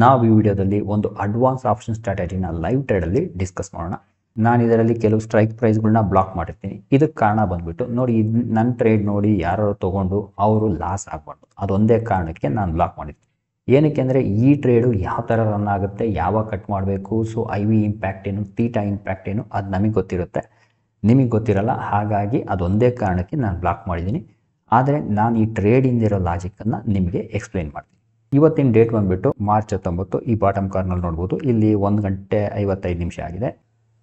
ನಾವು ಈ ವಿಡಿಯೋದಲ್ಲಿ ಒಂದು ಅಡ್ವಾನ್ಸ್ ಆಪ್ಷನ್ ಸ್ಟ್ರಾಟಜಿನ ಲೈವ್ ಟ್ರೇಡಲ್ಲಿ ಡಿಸ್ಕಸ್ ಮಾಡೋಣ. ನಾನು ಇದರಲ್ಲಿ ಕೆಲವು ಸ್ಟ್ರೈಕ್ ಪ್ರೈಸ್ಗಳನ್ನ ಬ್ಲಾಕ್ ಮಾಡಿರ್ತೀನಿ. ಇದಕ್ಕೆ ಕಾರಣ ಬಂದ್ಬಿಟ್ಟು ನೋಡಿ, ನನ್ನ ಟ್ರೇಡ್ ನೋಡಿ ಯಾರು ತೊಗೊಂಡು ಅವರು ಲಾಸ್ ಆಗಬಾರ್ದು, ಅದೊಂದೇ ಕಾರಣಕ್ಕೆ ನಾನು ಬ್ಲಾಕ್ ಮಾಡಿರ್ತೀನಿ. ಏನಕ್ಕೆ ಅಂದರೆ ಈ ಟ್ರೇಡು ಯಾವ ಥರ ರನ್ ಆಗುತ್ತೆ, ಯಾವಾಗ ಕಟ್ ಮಾಡಬೇಕು, ಸೊ IV ಇಂಪ್ಯಾಕ್ಟ್ ಏನು, ಥೀಟಾ ಇಂಪ್ಯಾಕ್ಟ್ ಏನು, ಅದು ನಮಗೆ ಗೊತ್ತಿರುತ್ತೆ, ನಿಮಗೆ ಗೊತ್ತಿರಲ್ಲ. ಹಾಗಾಗಿ ಅದೊಂದೇ ಕಾರಣಕ್ಕೆ ನಾನು ಬ್ಲಾಕ್ ಮಾಡಿದ್ದೀನಿ. ಆದರೆ ನಾನು ಈ ಟ್ರೇಡಿಂದಿರೋ ಲಾಜಿಕ್ಕನ್ನು ನಿಮಗೆ ಎಕ್ಸ್ಪ್ಲೈನ್ ಮಾಡ್ತೀನಿ. ಇವತ್ತಿನ ಡೇಟ್ ಬಂದುಬಿಟ್ಟು ಮಾರ್ಚ್ 19. ಈ ಬಾಟಮ್ ಕಾರ್ನಲ್ಲಿ ನೋಡ್ಬೋದು, ಇಲ್ಲಿ 1 ಗಂಟೆ 55 ನಿಮಿಷ ಆಗಿದೆ.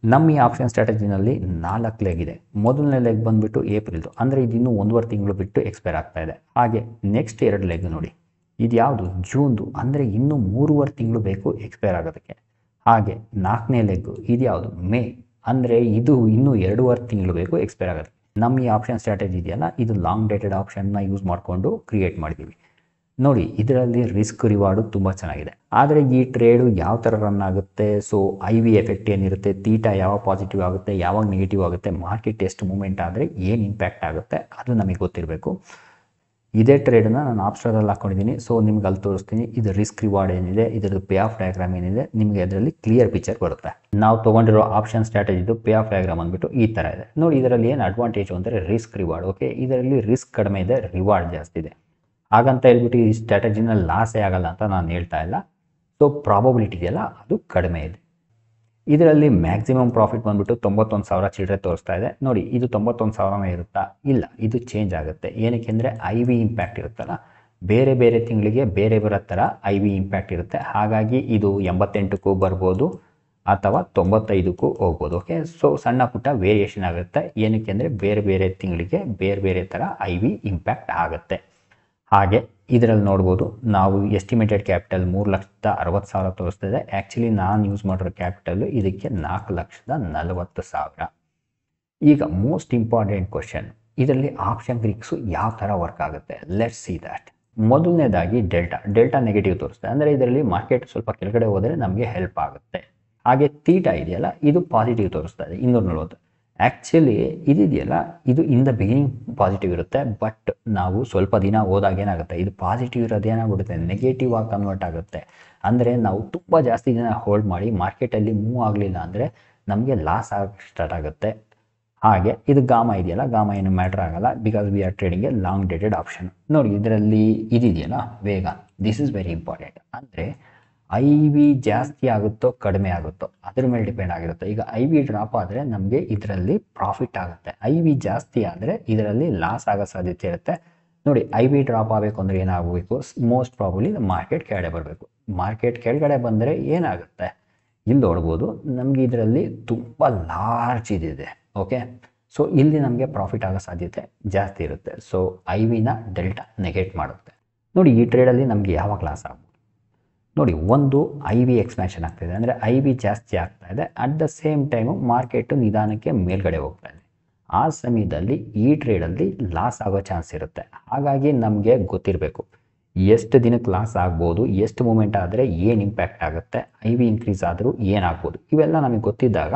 ನಮ್ಮ ಈ ಆಪ್ಷನ್ ಸ್ಟ್ರಾಟಜಿನಲ್ಲಿ 4 ಲೆಗ್ ಇದೆ. ಮೊದಲನೇ ಲೆಗ್ ಬಂದುಬಿಟ್ಟು ಏಪ್ರಿಲ್ದು, ಅಂದರೆ ಇದು ಇನ್ನೂ 1.5 ತಿಂಗಳು ಬಿಟ್ಟು ಎಕ್ಸ್ಪೈರ್ ಆಗ್ತಾ ಇದೆ. ಹಾಗೆ ನೆಕ್ಸ್ಟ್ 2 ಲೆಗ್ ನೋಡಿ, ಇದು ಯಾವುದು ಜೂನ್ದು, ಅಂದರೆ ಇನ್ನೂ 3.5 ತಿಂಗಳು ಬೇಕು ಎಕ್ಸ್ಪೈರ್ ಆಗೋದಕ್ಕೆ. ಹಾಗೆ 4ನೇ ಲೆಗ್ಗು ಇದು ಯಾವುದು ಮೇ, ಅಂದರೆ ಇದು ಇನ್ನೂ 2.5 ತಿಂಗಳು ಬೇಕು ಎಕ್ಸ್ಪೈರ್ ಆಗೋದಕ್ಕೆ. ನಮ್ಮ ಈ ಆಪ್ಷನ್ ಸ್ಟ್ರಾಟಜಿ ಇದೆಯಲ್ಲ, ಇದು ಲಾಂಗ್ ಡೇಟೆಡ್ ಆಪ್ಷನ್ನ ಯೂಸ್ ಮಾಡಿಕೊಂಡು ಕ್ರಿಯೇಟ್ ಮಾಡಿದ್ದೀವಿ. ನೋಡಿ, ಇದರಲ್ಲಿ ರಿಸ್ಕ್ ರಿವಾರ್ಡು ತುಂಬ ಚೆನ್ನಾಗಿದೆ. ಆದರೆ ಈ ಟ್ರೇಡು ಯಾವ ಥರ ರನ್ ಆಗುತ್ತೆ, ಸೊ IV ಎಫೆಕ್ಟ್ ಏನಿರುತ್ತೆ, ಥೀಟಾ ಯಾವಾಗ ಪಾಸಿಟಿವ್ ಆಗುತ್ತೆ, ಯಾವಾಗ ನೆಗೆಟಿವ್ ಆಗುತ್ತೆ, ಮಾರ್ಕೆಟ್ ಎಷ್ಟು ಮೂಮೆಂಟ್ ಆದರೆ ಏನು ಇಂಪ್ಯಾಕ್ಟ್ ಆಗುತ್ತೆ, ಅದು ನಮಗೆ ಗೊತ್ತಿರಬೇಕು. ಇದೇ ಟ್ರೇಡನ್ನ ನಾನು ಆಪ್ಷನಲ್ಲಿ ಹಾಕ್ಕೊಂಡಿದ್ದೀನಿ. ಸೊ ನಿಮ್ಗೆ ಅಲ್ಲಿ ತೋರಿಸ್ತೀನಿ, ಇದು ರಿಸ್ಕ್ ರಿವಾರ್ಡ್ ಏನಿದೆ, ಇದರದ್ದು ಪೇ ಆಫ್ ಡಯಾಗ್ರಾಮ್ ಏನಿದೆ, ನಿಮಗೆ ಅದರಲ್ಲಿ ಕ್ಲಿಯರ್ ಪಿಕ್ಚರ್ ಬರುತ್ತೆ. ನಾವು ತೊಗೊಂಡಿರೋ ಆಪ್ಷನ್ ಸ್ಟ್ರಾಟಜಿದು ಪೇ ಆಫ್ ಡಯಾಗ್ರಾಮ್ ಅಂದ್ಬಿಟ್ಟು ಈ ಥರ ಇದೆ. ನೋಡಿ, ಇದರಲ್ಲಿ ಏನು ಅಡ್ವಾಂಟೇಜು ಅಂದರೆ ರಿಸ್ಕ್ ರಿವಾರ್ಡ್. ಓಕೆ, ಇದರಲ್ಲಿ ರಿಸ್ಕ್ ಕಡಿಮೆ ಇದೆ, ರಿವಾರ್ಡ್ ಜಾಸ್ತಿ ಇದೆ. ಹಾಗಂತ ಹೇಳ್ಬಿಟ್ಟು ಈ ಸ್ಟ್ರಾಟಜಿನ ಲಾಸೇ ಆಗಲ್ಲ ಅಂತ ನಾನು ಹೇಳ್ತಾ ಇಲ್ಲ. ಸೊ ಪ್ರಾಬಬಿಲಿಟಿ ಇದೆಯಲ್ಲ, ಅದು ಕಡಿಮೆ ಇದೆ. ಇದರಲ್ಲಿ ಮ್ಯಾಕ್ಸಿಮಮ್ ಪ್ರಾಫಿಟ್ ಬಂದುಬಿಟ್ಟು 91,000 ಚಿಲ್ಲರೆ ತೋರಿಸ್ತಾ ಇದೆ. ನೋಡಿ, ಇದು 91,000 ಇರುತ್ತಾ? ಇಲ್ಲ, ಇದು ಚೇಂಜ್ ಆಗುತ್ತೆ. ಏನಕ್ಕೆ ಅಂದರೆ IV ಇಂಪ್ಯಾಕ್ಟ್ ಇರುತ್ತಲ್ಲ, ಬೇರೆ ಬೇರೆ ತಿಂಗಳಿಗೆ ಬೇರೆ ಬೇರೆ ಥರ IV ಇಂಪ್ಯಾಕ್ಟ್ ಇರುತ್ತೆ. ಹಾಗಾಗಿ ಇದು 88ಕ್ಕೂ ಬರ್ಬೋದು ಅಥವಾ 95ಕ್ಕೂ ಹೋಗ್ಬೋದು. ಓಕೆ, ಸೊ ಸಣ್ಣ ಪುಟ್ಟ ವೇರಿಯೇಷನ್ ಆಗುತ್ತೆ. ಏನಕ್ಕೆ ಅಂದರೆ ಬೇರೆ ಬೇರೆ ತಿಂಗಳಿಗೆ ಬೇರೆ ಬೇರೆ ಥರ IV ಇಂಪ್ಯಾಕ್ಟ್ ಆಗುತ್ತೆ. ಹಾಗೆ ಇದರಲ್ಲಿ ನೋಡ್ಬೋದು, ನಾವು ಎಸ್ಟಿಮೇಟೆಡ್ ಕ್ಯಾಪಿಟಲ್ 3,60,000 ತೋರಿಸ್ತಿದೆ. ಆ್ಯಕ್ಚುಲಿ ನಾನು ಯೂಸ್ ಮಾಡಿರೋ ಕ್ಯಾಪಿಟಲ್ ಇದಕ್ಕೆ 4,40,000. ಈಗ ಮೋಸ್ಟ್ ಇಂಪಾರ್ಟೆಂಟ್ ಕ್ವಶನ್, ಇದರಲ್ಲಿ ಆಪ್ಷನ್ ಗ್ರೀಕ್ಸು ಯಾವ ಥರ ವರ್ಕ್ ಆಗುತ್ತೆ, ಲೆಟ್ಸ್ ಸಿ ದ್ಯಾಟ್. ಮೊದಲನೇದಾಗಿ ಡೆಲ್ಟಾ ನೆಗೆಟಿವ್ ತೋರಿಸ್ತೆ, ಅಂದರೆ ಇದರಲ್ಲಿ ಮಾರ್ಕೆಟ್ ಸ್ವಲ್ಪ ಕೆಳಗಡೆ ಹೋದರೆ ನಮಗೆ ಹೆಲ್ಪ್ ಆಗುತ್ತೆ. ಹಾಗೆ ಥೀಟಾ ಇದೆಯಲ್ಲ, ಇದು ಪಾಸಿಟಿವ್ ತೋರಿಸ್ತಾ ಇದೆ 240. ಆ್ಯಕ್ಚುಲಿ ಇದಿದೆಯಲ್ಲ, ಇದು ಇನ್ ದ ಬಿಗಿನಿಂಗ್ ಪಾಸಿಟಿವ್ ಇರುತ್ತೆ, ಬಟ್ ನಾವು ಸ್ವಲ್ಪ ದಿನ ಹೋದಾಗ ಏನಾಗುತ್ತೆ, ಇದು ಪಾಸಿಟಿವ್ ಇರೋದು ಏನಾಗ್ಬಿಡುತ್ತೆ, ನೆಗೆಟಿವ್ ಆಗಿ ಕನ್ವರ್ಟ್ ಆಗುತ್ತೆ. ಅಂದರೆ ನಾವು ತುಂಬ ಜಾಸ್ತಿ ದಿನ ಹೋಲ್ಡ್ ಮಾಡಿ ಮಾರ್ಕೆಟಲ್ಲಿ ಮೂವ್ ಆಗಲಿಲ್ಲ ಅಂದರೆ ನಮಗೆ ಲಾಸ್ ಆಗಿ ಸ್ಟಾರ್ಟ್ ಆಗುತ್ತೆ. ಹಾಗೆ ಇದು ಗಾಮ ಇದೆಯಲ್ಲ, ಗಾಮ ಏನು ಮ್ಯಾಟ್ರ್ ಆಗಲ್ಲ, because we are trading A long dated option. ನೋಡಿ, ಇದರಲ್ಲಿ ಇದಿದೆಯಲ್ಲ ವೇಗ, ದಿಸ್ ಇಸ್ ವೆರಿ ಇಂಪಾರ್ಟೆಂಟ್. ಅಂದರೆ IV ಜಾಸ್ತಿ ಆಗುತ್ತೋ ಕಡಿಮೆ ಆಗುತ್ತೋ ಅದ್ರ ಮೇಲೆ ಡಿಪೆಂಡ್ ಆಗಿರುತ್ತೆ. ಈಗ IV ಡ್ರಾಪ್ ಆದರೆ ನಮಗೆ ಇದರಲ್ಲಿ ಪ್ರಾಫಿಟ್ ಆಗುತ್ತೆ, IV ಜಾಸ್ತಿ ಆದರೆ ಇದರಲ್ಲಿ ಲಾಸ್ ಆಗೋ ಸಾಧ್ಯತೆ ಇರುತ್ತೆ. ನೋಡಿ, IV ಡ್ರಾಪ್ ಆಗಬೇಕು ಅಂದರೆ ಏನಾಗಬೇಕು, ಮೋಸ್ಟ್ ಪ್ರಾಬಬ್ಲಿ ಮಾರ್ಕೆಟ್ ಕೆಳಗಡೆ ಬರಬೇಕು. ಮಾರ್ಕೆಟ್ ಕೆಳಗಡೆ ಬಂದರೆ ಏನಾಗುತ್ತೆ, ಇಲ್ಲಿ ನೋಡ್ಬೋದು ನಮಗೆ ಇದರಲ್ಲಿ ತುಂಬ ಲಾರ್ಜ್ ಇದಿದೆ. ಓಕೆ, ಸೊ ಇಲ್ಲಿ ನಮಗೆ ಪ್ರಾಫಿಟ್ ಆಗೋ ಸಾಧ್ಯತೆ ಜಾಸ್ತಿ ಇರುತ್ತೆ. ಸೊ IV ಡೆಲ್ಟಾ ನೆಗೆಟ್ ಮಾಡುತ್ತೆ. ನೋಡಿ, ಈ ಟ್ರೇಡಲ್ಲಿ ನಮಗೆ ಯಾವಾಗ ಲಾಸ್ ಆಗ್ಬೋದು ನೋಡಿ, ಒಂದು IV ಎಕ್ಸ್ಪ್ಯಾನ್ಷನ್ ಆಗ್ತಾಯಿದೆ, ಅಂದರೆ IV ಜಾಸ್ತಿ ಆಗ್ತಾ ಇದೆ. At the same time market ನಿಧಾನಕ್ಕೆ ಮೇಲ್ಗಡೆ ಹೋಗ್ತಾ ಇದೆ. ಆ ಸಮಯದಲ್ಲಿ ಈ ಟ್ರೇಡಲ್ಲಿ ಲಾಸ್ ಆಗೋ ಚಾನ್ಸ್ ಇರುತ್ತೆ. ಹಾಗಾಗಿ ನಮಗೆ ಗೊತ್ತಿರಬೇಕು ಎಷ್ಟು ದಿನಕ್ಕೆ ಲಾಸ್ ಆಗ್ಬೋದು, ಎಷ್ಟು ಮೂಮೆಂಟ್ ಆದರೆ ಏನು ಇಂಪ್ಯಾಕ್ಟ್ ಆಗುತ್ತೆ, IV ಇನ್ಕ್ರೀಸ್ ಆದರೂ ಏನಾಗ್ಬೋದು, ಇವೆಲ್ಲ ನಮಗೆ ಗೊತ್ತಿದ್ದಾಗ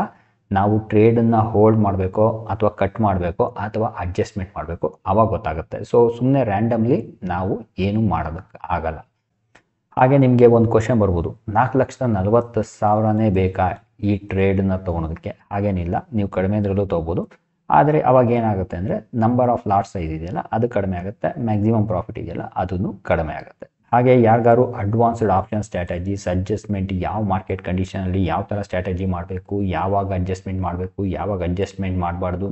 ನಾವು ಟ್ರೇಡನ್ನು ಹೋಲ್ಡ್ ಮಾಡಬೇಕೋ ಅಥವಾ ಕಟ್ ಮಾಡಬೇಕೋ ಅಥವಾ ಅಡ್ಜಸ್ಟ್ಮೆಂಟ್ ಮಾಡಬೇಕು, ಆವಾಗ ಗೊತ್ತಾಗುತ್ತೆ. ಸೊ ಸುಮ್ಮನೆ ರ್ಯಾಂಡಮ್ಲಿ ನಾವು ಏನು ಮಾಡೋದಕ್ಕೆ ಆಗಲ್ಲ. ಹಾಗೆ ನಿಮಗೆ ಒಂದು ಕ್ವಶನ್ ಬರ್ಬೋದು, 4,40,000 ಬೇಕಾ ಈ ಟ್ರೇಡನ್ನ ತೊಗೊಳೋದಕ್ಕೆ? ಹಾಗೇನಿಲ್ಲ, ನೀವು ಕಡಿಮೆ ಇದರಲ್ಲೂ ತೊಗೋಬೋದು. ಆದರೆ ಅವಾಗ ಏನಾಗುತ್ತೆ ಅಂದರೆ ನಂಬರ್ ಆಫ್ ಲಾಟ್ ಸೈಜ್ ಇದೆಯಲ್ಲ ಅದು ಕಡಿಮೆ ಆಗುತ್ತೆ, ಮ್ಯಾಕ್ಸಿಮಮ್ ಪ್ರಾಫಿಟ್ ಇದೆಯಲ್ಲ ಅದನ್ನು ಕಡಿಮೆ ಆಗುತ್ತೆ. ಹಾಗೆ ಯಾರಿಗಾರು ಅಡ್ವಾನ್ಸ್ಡ್ ಆಪ್ಷನ್ ಸ್ಟ್ರಾಟಜೀಸ್, ಅಡ್ಜಸ್ಟ್ಮೆಂಟ್, ಯಾವ ಮಾರ್ಕೆಟ್ ಕಂಡೀಷನಲ್ಲಿ ಯಾವ ಥರ ಸ್ಟ್ರಾಟಜಿ ಮಾಡಬೇಕು, ಯಾವಾಗ ಅಡ್ಜಸ್ಟ್ಮೆಂಟ್ ಮಾಡಬೇಕು, ಯಾವಾಗ ಅಡ್ಜಸ್ಟ್ಮೆಂಟ್ ಮಾಡಬಾರ್ದು,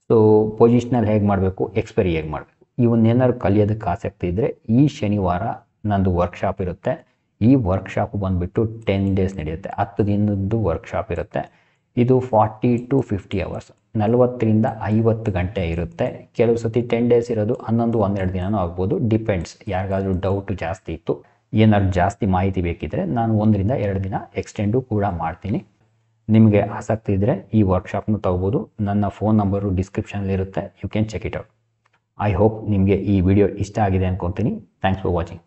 ಸೊ ಪೊಸಿಷನಲ್ ಹೇಗೆ ಮಾಡಬೇಕು, ಎಕ್ಸ್ಪೈರಿ ಹೇಗೆ ಮಾಡಬೇಕು, ಇವನ್ನೇನಾದ್ರು ಕಲಿಯೋದಕ್ಕೆ ಆಸಕ್ತಿ ಇದ್ದರೆ ಈ ಶನಿವಾರ ನಂದು ವರ್ಕ್ಶಾಪ್ ಇರುತ್ತೆ. ಈ ವರ್ಕ್ಶಾಪ್ ಬಂದುಬಿಟ್ಟು 10 ಡೇಸ್ ನಡೆಯುತ್ತೆ, 10 ದಿನದ್ದು ವರ್ಕ್ಶಾಪ್ ಇರುತ್ತೆ. ಇದು 40 to 50 hours, 40ರಿಂದ 50 ಗಂಟೆ ಇರುತ್ತೆ. ಕೆಲವು ಸತಿ 10 ಡೇಸ್ ಇರೋದು 11-12 ದಿನವೂ ಆಗ್ಬೋದು, ಡಿಪೆಂಡ್ಸ್. ಯಾರಿಗಾದ್ರೂ ಡೌಟ್ ಜಾಸ್ತಿ ಇತ್ತು, ಏನಾದ್ರು ಜಾಸ್ತಿ ಮಾಹಿತಿ ಬೇಕಿದ್ದರೆ ನಾನು 1-2 ದಿನ ಎಕ್ಸ್ಟೆಂಡು ಕೂಡ ಮಾಡ್ತೀನಿ. ನಿಮಗೆ ಆಸಕ್ತಿ ಇದ್ದರೆ ಈ ವರ್ಕ್ಶಾಪ್ನ ತೊಗೋಬೋದು. ನನ್ನ ಫೋನ್ ನಂಬರು ಡಿಸ್ಕ್ರಿಪ್ಷನಲ್ಲಿರುತ್ತೆ, you can check it out. I hope ನಿಮಗೆ ಈ ವಿಡಿಯೋ ಇಷ್ಟ ಆಗಿದೆ ಅಂದ್ಕೊತೀನಿ. Thanks for watching.